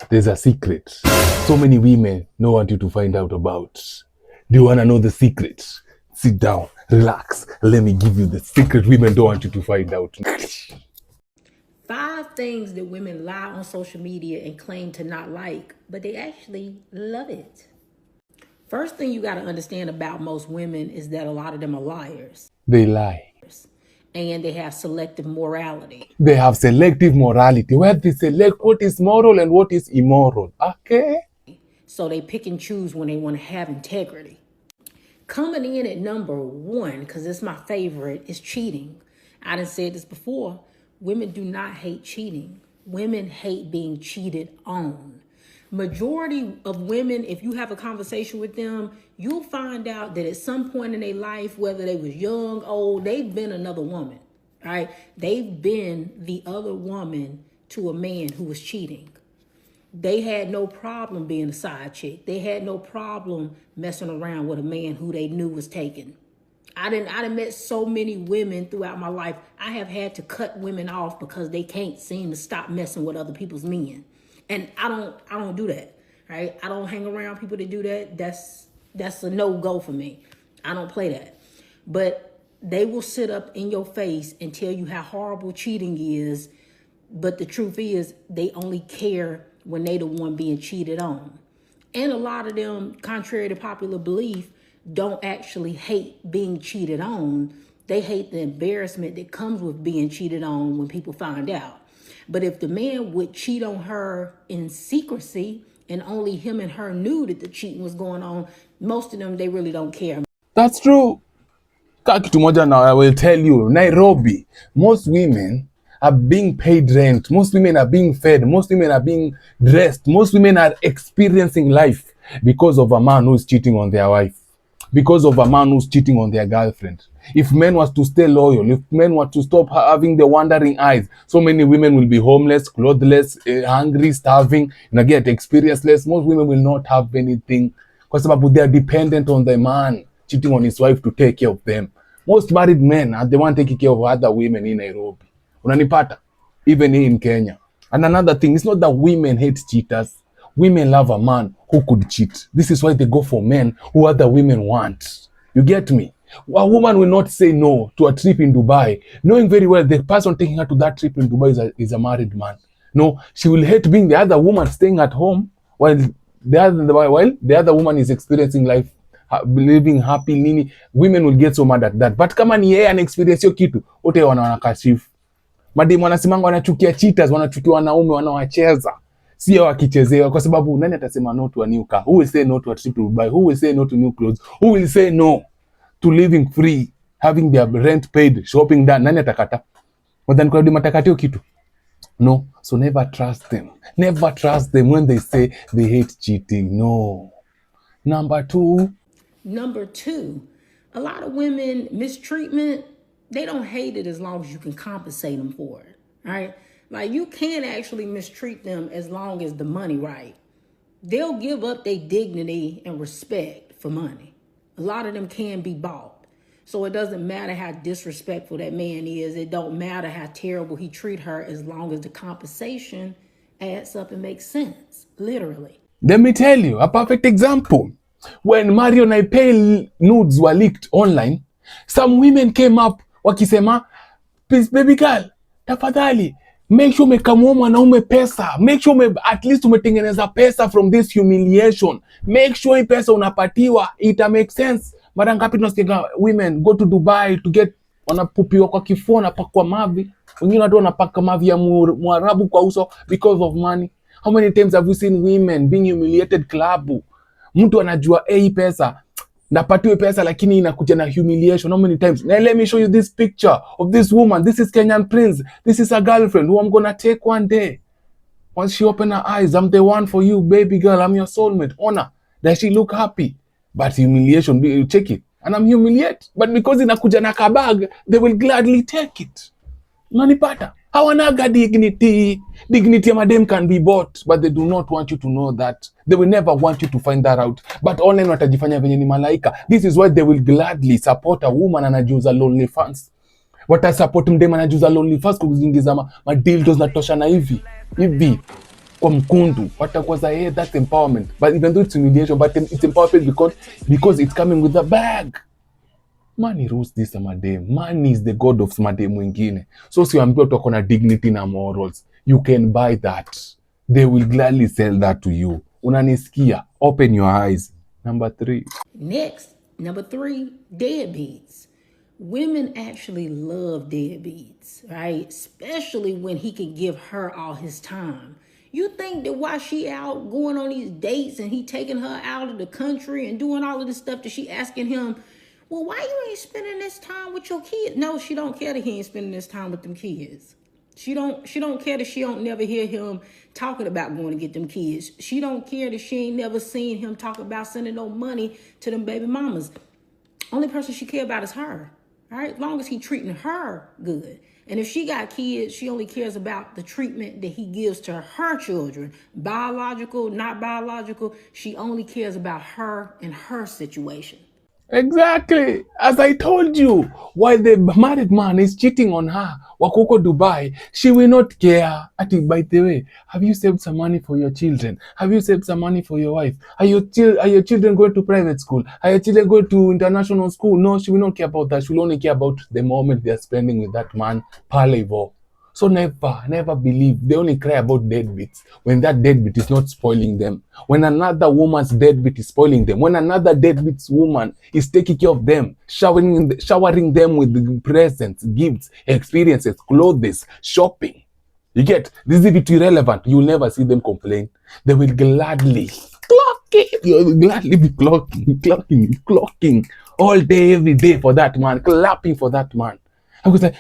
There's a secret so many women don't want you to find out about. Do you want to know the secret? Sit down, relax. Let me give you the secret women don't want you to find out. 5 things that women lie on social media and claim to not like, but they actually love it. First thing you got to understand about most women is that a lot of them are liars. They lie. And they have selective morality. They have selective morality, where they select what is moral and what is immoral. Okay? So they pick and choose when they want to have integrity. Coming in at number 1, because it's my favorite, is cheating. I done said this before. Women do not hate cheating. Women hate being cheated on. Majority of women, if you have a conversation with them, you'll find out that at some point in their life, whether they was young, old, they've been another woman. All right? They've been the other woman to a man who was cheating. They had no problem being a side chick. They had no problem messing around with a man who they knew was taken. I done met so many women throughout my life. I have had to cut women off because they can't seem to stop messing with other people's men. And I don't do that, right? I don't hang around people that do that. That's a no-go for me. I don't play that. But they will sit up in your face and tell you how horrible cheating is. But the truth is, they only care when they the one being cheated on. And a lot of them, contrary to popular belief, don't actually hate being cheated on. They hate the embarrassment that comes with being cheated on when people find out. But if the man would cheat on her in secrecy and only him and her knew that the cheating was going on, most of them, they really don't care. That's true. Kitu moja now, I will tell you, Nairobi, most women are being paid rent. Most women are being fed. Most women are being dressed. Most women are experiencing life because of a man who's cheating on their wife. Because of a man who's cheating on their girlfriend. If men was to stay loyal, if men were to stop having the wandering eyes, so many women will be homeless, clothless, hungry, starving, get experienceless. Most women will not have anything because they are dependent on the man cheating on his wife to take care of them. Most married men are the one taking care of other women in Nairobi. Unanipata? Even here in Kenya. And another thing, it's not that women hate cheaters. Women love a man who could cheat. This is why they go for men who other women want. You get me? A woman will not say no to a trip in Dubai, knowing very well the person taking her to that trip in Dubai is a married man. No, she will hate being the other woman staying at home while the other woman is experiencing life, living happy nini. Women will get so mad at that. But kama ni yeye ana experience hiyo kitu, wote wanakashifu. Mademu wanasimanga wanachukia cheaters, wanachukia wanaume wanawacheza. Sio wakichezewa kwa sababu nani atasema no to a new car? Who will say no to a trip to Dubai? Who will say no to new clothes? Who will say no to living free, having their rent paid, shopping done? Nani atakata? Wadhani kwa dima takatio kitu? No. So never trust them. Never trust them when they say they hate cheating. No. Number 2, a lot of women, mistreatment, they don't hate it as long as you can compensate them for it, right? Like, you can actually mistreat them as long as the money right. They'll give up their dignity and respect for money. A lot of them can be bought. So it doesn't matter how disrespectful that man is. It don't matter how terrible he treat her as long as the compensation adds up and makes sense, literally. Let me tell you a perfect example. When Mario Naipel nudes were leaked online, some women came up wakisema, please baby girl, tafadhali, make sure umekamua mwanaume pesa. Make sure at least umetengeneza pesa from this humiliation. Make sure hii pesa unapatiwa, it make sense. Mara ngapi tunasikia women go to Dubai to get, wanapupiwa kwa kifua, wanapakwa mavi. Wengine watu wanapaka mavi ya Mwarabu kwa uso because of money. How many times have we seen women being humiliated club? Mtu anajua hii pesa, napatiwe pesa lakini inakuja na humiliation. How many times? Now let me show you this picture of this woman. This is Kenyan Prince. This is a girlfriend who I'm gonna take one day. Once she open her eyes, I'm the one for you, baby girl. I'm your soulmate. Honor. Does she look happy? But humiliation, you check it. And I'm humiliated. But because inakuja na kabag, they will gladly take it. Unanipata? Hawanaga dignity. Dignity ya madem can be bought, but they do not want you to know that. They will never want you to find that out. But online watajifanya venye ni malaika. This is why they will gladly support a woman anajuza lonely fans. Watasupport mdem anajuza lonely fans kuzingiza madildos na tosha na hivi. kwa mkundu, watakuwa za hey, that's empowerment. But even though it's humiliation, but it's empowerment because it's coming with a bag. Money rules this madem. Money is the god of madem mwingine. So siwaambia watu wako na dignity na morals. You can buy that. They will gladly sell that to you. Unanisikia? Open your eyes. Number 3. Next, number 3, deadbeats. Women actually love deadbeats, right? Especially when he can give her all his time. You think that while she out going on these dates and he taking her out of the country and doing all of this stuff that she asking him, well, why you ain't spending this time with your kids? No, she don't care that he ain't spending this time with them kids. She don't care that she don't never hear him talking about going to get them kids. She don't care that she ain't never seen him talk about sending no money to them baby mamas. Only person she care about is her, right? As long as he treating her good. And if she got kids, she only cares about the treatment that he gives to her children. Biological, not biological. She only cares about her and her situation. Exactly. As I told you, while the married man is cheating on her, wakoko Dubai, she will not care. By the way, have you saved some money for your children? Have you saved some money for your wife? Are your children going to private school? Are your children going to international school? No, she will not care about that. She will only care about the moment they are spending with that man, palevo. So never believe. They only cry about deadbeats when that deadbeat is not spoiling them. When another woman's deadbeat is spoiling them. When another deadbeat's woman is taking care of them, showering them with presents, gifts, experiences, clothes, shopping. You get? This is irrelevant. You will never see them complain. They will gladly clock it. You will gladly be clocking all day, every day for that man, clapping for that man. I was like,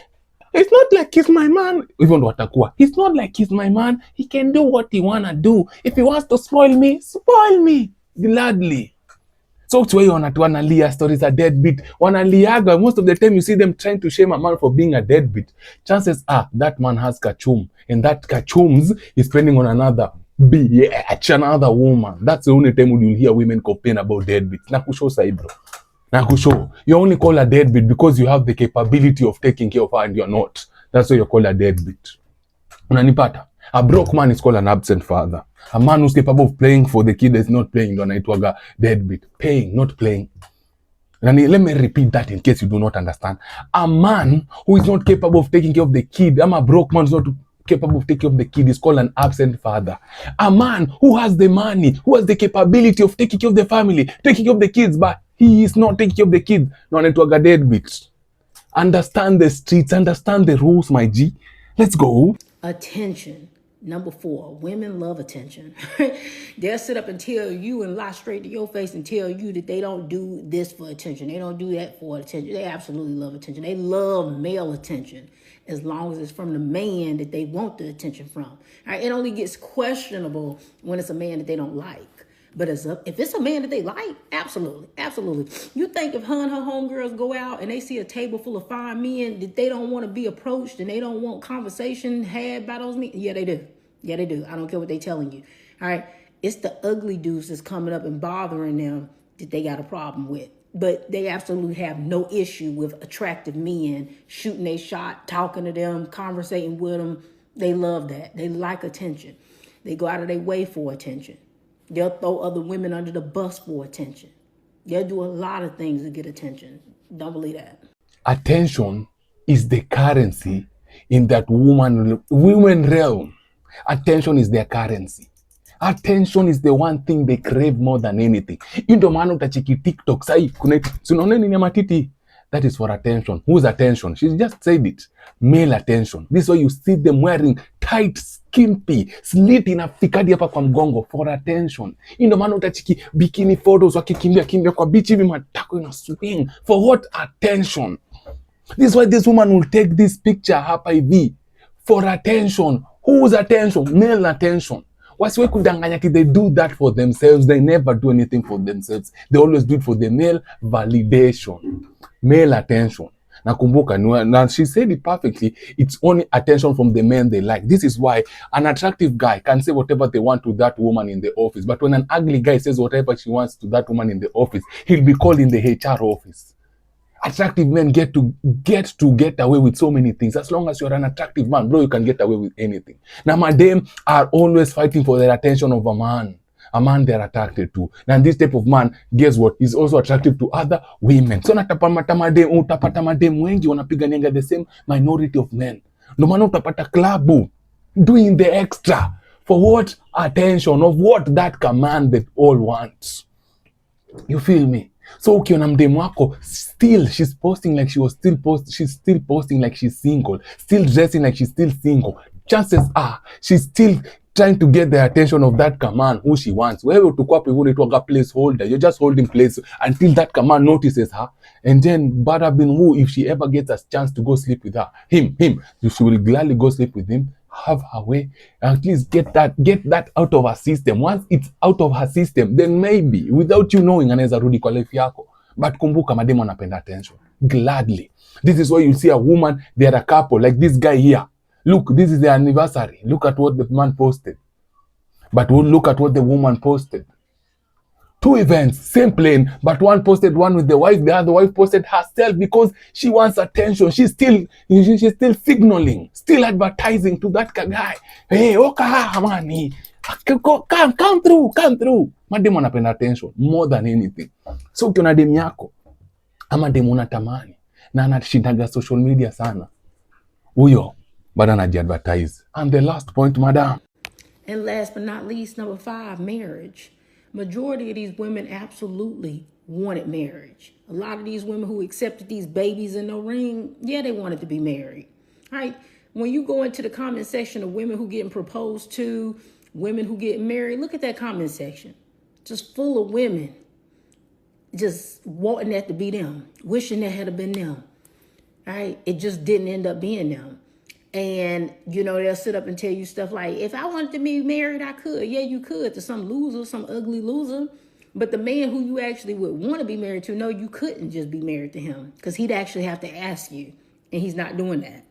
it's not like he's my man. Even watakuwa. It's not like he's my man. He can do what he wanna do. If he wants to spoil me gladly. So it's why wanalia stories are deadbeat. Wanaliaga. Most of the time you see them trying to shame a man for being a deadbeat. Chances are that man has kachum, and that kachums is spending on another bitch, another woman. That's the only time you'll hear women complain about deadbeats. Nakusho saibro. Nakusho, you only call a deadbeat because you have the capability of taking care of her and you're not. That's why you call a deadbeat. Unanipata? A broke man is called an absent father. A man who's capable of playing for the kid that's not playing, ndo anaitwaga deadbeat. Paying, not playing. And let me repeat that in case you do not understand. A man who is not capable of taking care of the kid, a broke man is not capable of taking care of the kid, is called an absent father. A man who has the money, who has the capability of taking care of the family, taking care of the kids, but he is not taking care of the kids, no anaitwaga deadbeat. Understand the streets, understand the rules, my G. Let's go. Attention. Number 4, women love attention. They'll sit up and tell you and lie straight to your face and tell you that they don't do this for attention. They don't do that for attention. They absolutely love attention. They love male attention as long as it's from the man that they want the attention from. All right? It only gets questionable when it's a man that they don't like. But if it's a man that they like, absolutely. You think if her and her homegirls go out and they see a table full of fine men that they don't want to be approached and they don't want conversation had by those men? Yeah, they do. I don't care what they telling you. All right. It's the ugly dudes that's coming up and bothering them that they got a problem with. But they absolutely have no issue with attractive men shooting a shot, talking to them, conversating with them. They love that. They like attention. They go out of their way for attention. They'll throw other women under the bus for attention. They'll do a lot of things to get attention. Don't believe that. Attention is the currency in that women realm. Attention is their currency. Attention is the one thing they crave more than anything. Ndio maana utacheki TikTok sai kuna unaona nini matiti? That is for attention. Whose attention? She just said it. Male attention. This is why you see them wearing tight, skimpy, slit inafikadi hapa kwa mgongo for attention. Ndio maana utachiki bikini photos wakikimbia kwa beach hivi matako ina swing. For what? Attention. This is why this woman will take this picture hapa hivi for attention. Whose attention? Male attention. Wasiwe kudanganya ki, they do that for themselves. They never do anything for themselves. They always do it for the male validation. Male attention. Nakumbuka, now she said it perfectly. It's only attention from the men they like. This is why an attractive guy can say whatever they want to that woman in the office. But when an ugly guy says whatever she wants to that woman in the office, he'll be called in the HR office. attractive men get away with so many things. As long as you're an attractive man, bro, you can get away with anything. Now, madam are always fighting for the attention of a man they're attracted to. And this type of man, guess what, is also attractive to other women. So utapata madem wengi wanapiganianga the same minority of men. No maana utapata klabu doing the extra for what? Attention of what? That command that all wants. You feel me? So ukiona mdemu wako still she's posting like she's still posting like she's single, still dressing like she's still single, chances are she's still trying to get the attention of that command who she wants. Wewe utakuwa hapo hivyo unaitwa placeholder. You're just holding place until that command notices her, and then bada bin who, if she ever gets a chance to go sleep with her, him, she will gladly go sleep with him, have her way, at least get that out of her system. Once it's out of her system, then maybe without you knowing anaweza rudi kwa life yako. But kumbuka mademu anapenda attention gladly. This is why you see a woman, they are a couple like this guy here. Look, this is the anniversary. Look at what the man posted. But we'll look at what the woman posted. 2 events, same plane, but one posted one with the wife, the other wife posted herself because she wants attention. She's still signaling, still advertising to that guy. Hey, okay, money. Come through. Mademu anapenda attention more than anything. So ukiona demu yako ama demu unatamani na anashindaga social media sana, huyo bado anajiadvertise. And the last point, madam. And last but not least, number 5, marriage. Majority of these women absolutely wanted marriage. A lot of these women who accepted these babies in the ring, yeah, they wanted to be married. All right. When you go into the comment section of women who getting proposed to, women who get married, look at that comment section. Just full of women just wanting that to be them, wishing that had been them. All right. It just didn't end up being them. And, you know, they'll sit up and tell you stuff like, if I wanted to be married, I could. Yeah, you could, to some loser, some ugly loser. But the man who you actually would want to be married to, no, you couldn't just be married to him because he'd actually have to ask you. And he's not doing that.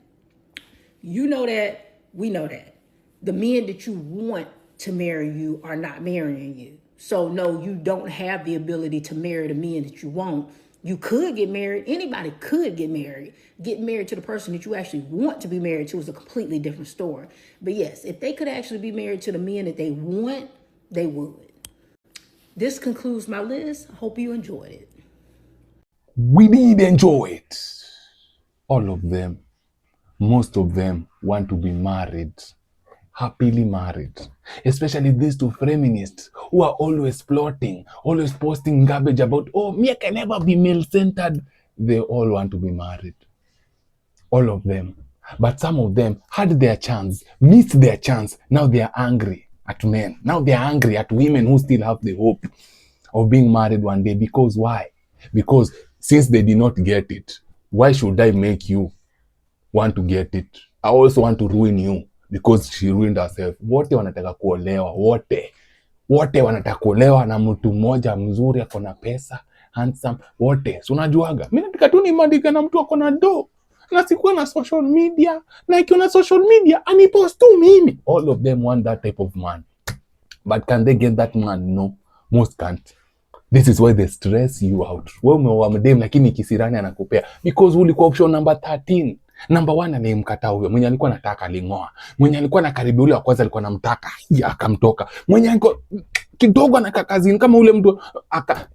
You know that. We know that. The men that you want to marry you are not marrying you. So, no, you don't have the ability to marry the men that you want. You could get married. Anybody could get married. Getting married to the person that you actually want to be married to is a completely different story. But yes, if they could actually be married to the men that they want, they would. This concludes my list. I hope you enjoyed it. We did enjoy it. All of them, most of them want to be married. Happily married. Especially these 2 feminists who are always plotting, always posting garbage about, oh, me I can never be male-centered. They all want to be married. All of them. But some of them had their chance, missed their chance. Now they are angry at men. Now they are angry at women who still have the hope of being married one day. Because why? Because since they did not get it, why should I make you want to get it? I also want to ruin you. Because she ruined herself. Wote wanataka kuolewa, wote wanataka kuolewa na mtu mmoja mzuri akona pesa, handsome, wote. So unajuaga, mimi nataka tu nimadika na mtu akona do. Na sikuwa na social media, na ikiwa na social media anipost tu mimi. All of them want that type of man. But can they get that man? No, most can't. This is why they stress you out. Wewe umeoa mdem lakini kisirani anakupea because ulikuwa option number 13. Number 1 alimkataa huyo. Mwenye alikuwa anataka alingoa. Mwenye alikuwa na karibu ule wa kwanza alikuwa anamtaka, akamtoka. Mwenye alikuwa kidogo anakaa kazini kama ule mtu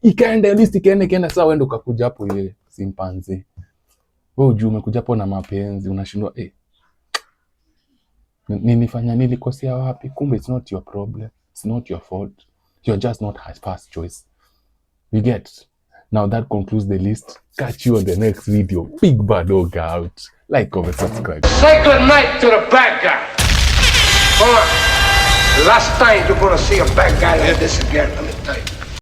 ikaenda list ikaenda sawa, wewe ukakuja hapo ile simpanzi. Wewe ujue umekuja hapo na mapenzi, unashindwa nilikosea wapi? Kumbe it's not your problem. It's not your fault. You're just not her first choice. You get? Now that concludes the list. Catch you on the next video. Big bad dog out. Like, comment, subscribe. Say good night to the bad guy. Hold on. Last time you're gonna see a bad guy like this again, let me tell you.